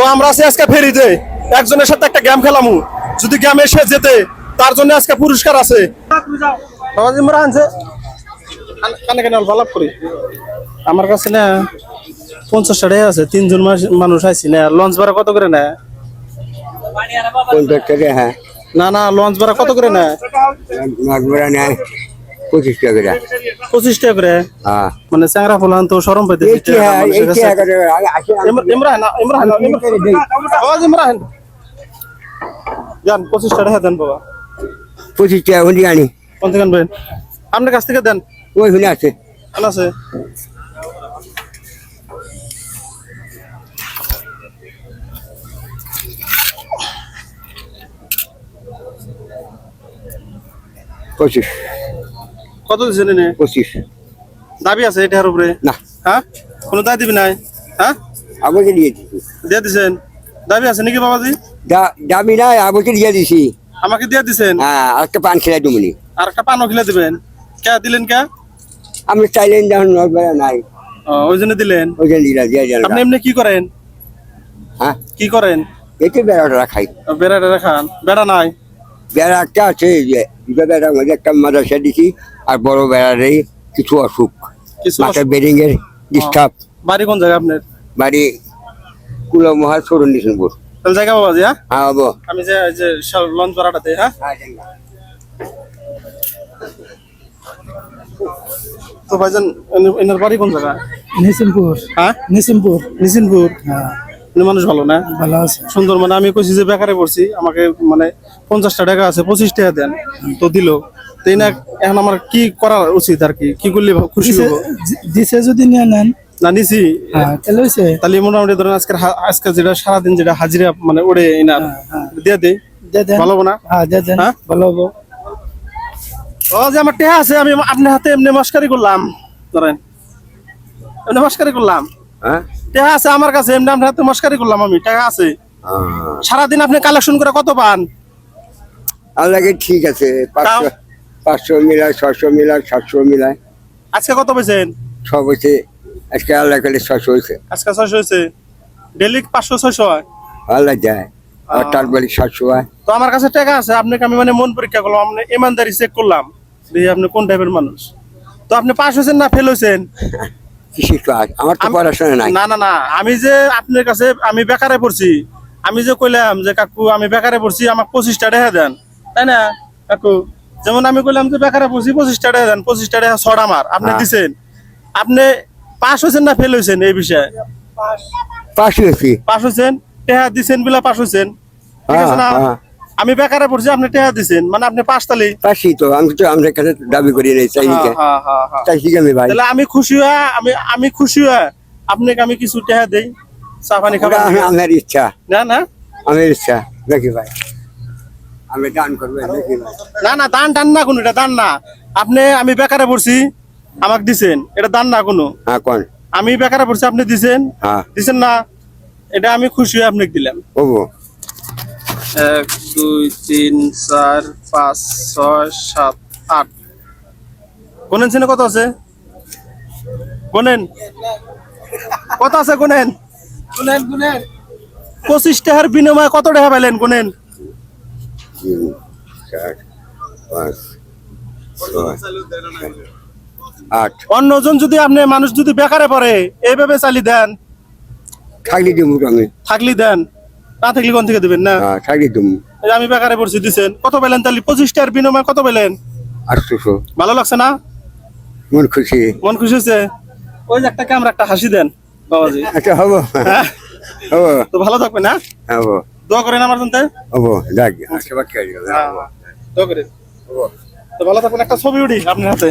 তো আমরা আছি আজকে ফেরিতে একজনের সাথে একটা গেম খেলামু, যদি গেমে সে জেতে তার জন্য আজকে পুরস্কার আছে। আমার কাছে না 50 টাকা আছে, 3 জন মানুষ আইছি না। লঞ্চ ভাড়া কত করে নেয়? 50 টাকা। হ্যাঁ, না না, লঞ্চ ভাড়া কত করে নেয়? মাছ ভাড়া নেয় 25 টাকা করে। 25 টাকা করে? হ্যাঁ, মানে চ্যাংরা ফলান তো সরম পাইতে। যান 25 টাকা দেন বাবা। 25 টাকা হুন্ডি আনি। কোন থেকে আনবেন? আপনার কাছ থেকে দেন। ওই হুন্ডি আছে। আছে। কত দিচ্ছেন? 25 দাবি আছে এটার উপরে? না। হ্যাঁ, কোনো দাবি দিবি নাই? হ্যাঁ, আমাকে দিয়ে দিছি। দিয়ে দিছেন? দাবি আছে নাকি বাবাজি? দাবি নাই, আমাকে দিয়ে দিছি। আমাকে দিয়ে দিছেন? হ্যাঁ, একটা পান খেলাই তুমি। আর একটা পানও খেলে দিবেন? কে দিলেন কে? আপনি চাইলেন যখন নজবাড়া নাই, ওই জন্য দিলেন? ওই জন্য দিলা দিয়ে দিলাম। আপনি এমনি কি করেন? হ্যাঁ, কি করেন? এতে বেড়াটা খাই। বেড়া টেড়া খান? বেড়া নাই? বেড়া একটা আছে, যে দুটো বেড়ার মধ্যে একটা মাদ্রাসা দিছি, আর বড় বেড়ারে কিছু অসুখ, কিছু মাথার বেরিং এর ডিস্টার্ব। বাড়ি কোন জায়গা আপনার? বাড়ি কুলো মহাল সরুন নিশনপুর। তাহলে জায়গা বাবাজি? হ্যাঁ, হ্যাঁ বাবু। আমি যে লঞ্চ ভাড়াটাতে। হ্যাঁ, তো ভাইজান এনার বাড়ি কোন জায়গা? নিসিমপুর। হ্যাঁ, নিসিমপুর। নিসিমপুর। হ্যাঁ, মানুষ ভালো না? ভালো আছে। সুন্দর। মানে আমি কইছি যে বেকারে পড়ছি, আমাকে মানে 50 টাকা আছে, 25 টাকা দেন, তো দিল। তাই না, এখন আমার কি করা উচিত আর কি করলে খুশি হবো? দিছে যদি নিয়ে নেন। না নিছি। হ্যাঁ, তাহলে হইছে। তাহলে মোটামুটি ধরেন আজকে যেটা সারাদিন যেটা হাজিরা মানে ওড়ে না দিয়ে দে, ভালো হবো না? হ্যাঁ, দিয়ে দেন। হ্যাঁ, ভালো হবো। ও যে আমার টেহা আছে, আমি আপনার হাতে এমনি মস্কারি করলাম, ধরেন এমনি মস্কারি করলাম। হ্যাঁ, টেহা আছে আমার কাছে, এমনি আপনার হাতে মস্কারি করলাম, আমি টাকা আছে। সারাদিন আপনি কালেকশন করে কত পান? আল্লাহকে ঠিক আছে, 500 মিলায়, 600 মিলায়, 700 মিলায়। আজকে কত পেয়েছেন? সব হয়েছে। আজকে আল্লাহ কালে 600 হয়েছে। আজকে 600 হয়েছে। ডেলি 500-600 হয়? আল্লাহ যায়, আর তার বাড়ি 700 হয়। তো আমার কাছে টাকা আছে, আপনাকে আমি মানে মন পরীক্ষা করলাম, আপনি ইমানদারি চেক করলাম, দেখি আপনি কোন টাইপের মানুষ। তো আপনি পাস হয়েছেন না ফেল হয়েছেন? কিসের কাজ? আমার তো পড়াশোনা নাই। না না না, আমি যে আপনার কাছে আমি বেকারে পড়ছি, আমি যে কইলাম যে কাকু আমি বেকারে পড়ছি, আমাকে 25 টাকা দেন, তাই না কাকু? যেমন আমি কইলাম যে বেকারে পড়ছি, 25 টাকা দেন, 25 টাকা ছড় আমার, আপনি দিছেন। আপনি পাস হয়েছেন না ফেল হয়েছেন এই বিষয়ে? পাস হয়েছি। পাস হয়েছেন, টাকা দিছেন বিলা পাস হয়েছেন, ঠিক আছে না? আমি বেকারে পড়ছি, আপনি টাকা দিছেন, মানে আপনি পাস। তালি পাসি তো, আমি তো আমাদের কাছে দাবি করি নাই, চাইনি কে? চাইছি আমি ভাই। তাহলে আমি খুশি হয়ে আমি খুশি হয়ে আপনাকে আমি কিছু টাকা দেই, চা পানি খাবেন? আমার ইচ্ছা। না না, আমার ইচ্ছা দেখি ভাই, আমি দান করবো দেখি ভাই। না না, দান টান না কোনো, এটা দান না। আপনি আমি বেকারে পড়ছি, আমাকে দিছেন, এটা দান না কোনো। হ্যাঁ, কোন? আমি বেকারে পড়ছি, আপনি দিছেন। হ্যাঁ, দিছেন না, এটা আমি খুশি হয়ে আপনাকে দিলাম। ওবো 1 2 3 4 5 6 7 8। কোনেন সিনে কত আছে? কোনেন কত আছে? কোনেন 25 টাকার বিনিময়ে কত টাকা পাইলেন? কোনেন 3 4 5 8। অন্যজন যদি আপনি মানুষ যদি বেকারে পড়ে এইভাবে চালি দেন, থাকলি দিমু আমি। থাকলি দেন, না থাকলে কোন থেকে দিবেন? না থাকলি দিমু। আমি বেকারে পড়ছি, দিছেন, কত পেলেন? তাহলে 25 টাকার বিনিময়ে কত পেলেন? 800। ভালো লাগছে না? মন খুশি। মন খুশি হয়েছে? ওই যে একটা ক্যামেরা, একটা হাসি দেন বাবাজি। আচ্ছা, হবো হ্যাঁ, হবো। তো ভালো থাকবেন। হ্যাঁ, হবো। দোয়া করেন আমার জন্য। হবো, যাক আশীর্বাদ করি। দোয়া করেন, তো ভালো থাকবেন। একটা ছবি উঠি আপনার হাতে।